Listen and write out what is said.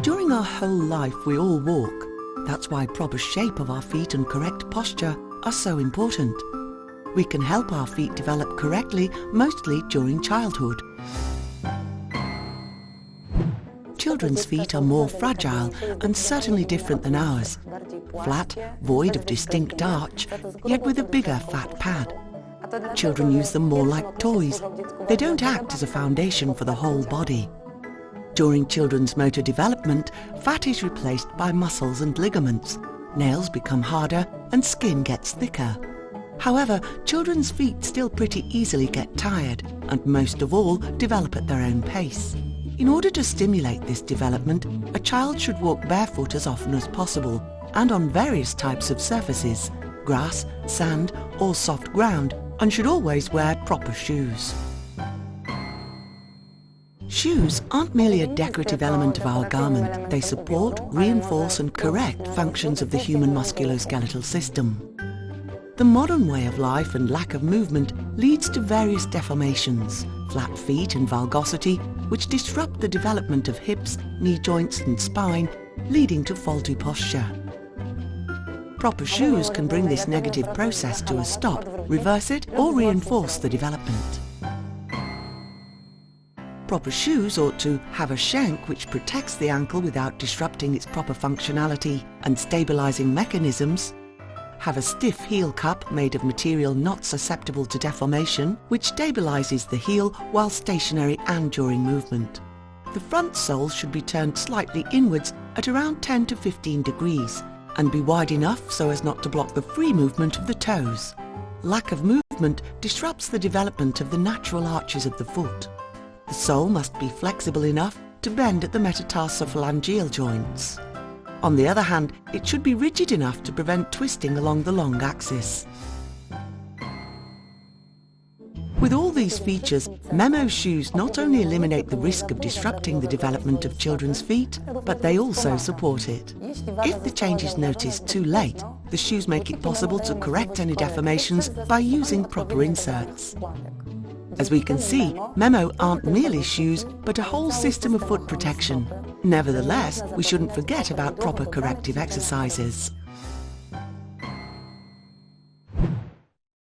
During our whole life we all walk. That's why proper shape of our feet and correct posture are so important. We can help our feet develop correctly mostly during childhood. Children's feet are more fragile and certainly different than ours. Flat, void of distinct arch, yet with a bigger fat pad. Children use them more like toys. They don't act as a foundation for the whole body. During children's motor development, fat is replaced by muscles and ligaments. Nails become harder and skin gets thicker. However, children's feet still pretty easily get tired and most of all develop at their own pace. In order to stimulate this development, a child should walk barefoot as often as possible and on various types of surfaces, grass, sand or soft ground, and should always wear proper shoes. Shoes aren't merely a decorative element of our garment. They support, reinforce and correct functions of the human musculoskeletal system. The modern way of life and lack of movement leads to various deformations, flat feet and valgosity, which disrupt the development of hips, knee joints and spine, leading to faulty posture. Proper shoes can bring this negative process to a stop, reverse it or reinforce the development. Proper shoes ought to have a shank which protects the ankle without disrupting its proper functionality and stabilising mechanisms, have a stiff heel cup made of material not susceptible to deformation, which stabilises the heel while stationary and during movement. The front sole should be turned slightly inwards at around 10 to 15 degrees and be wide enough so as not to block the free movement of the toes. Lack of movement disrupts the development of the natural arches of the foot. The sole must be flexible enough to bend at the metatarsophalangeal joints. On the other hand, it should be rigid enough to prevent twisting along the long axis. With all these features, Memo shoes not only eliminate the risk of disrupting the development of children's feet, but they also support it. If the change is noticed too late, the shoes make it possible to correct any deformations by using proper inserts. As we can see, Memo aren't merely shoes, but a whole system of foot protection. Nevertheless, we shouldn't forget about proper corrective exercises.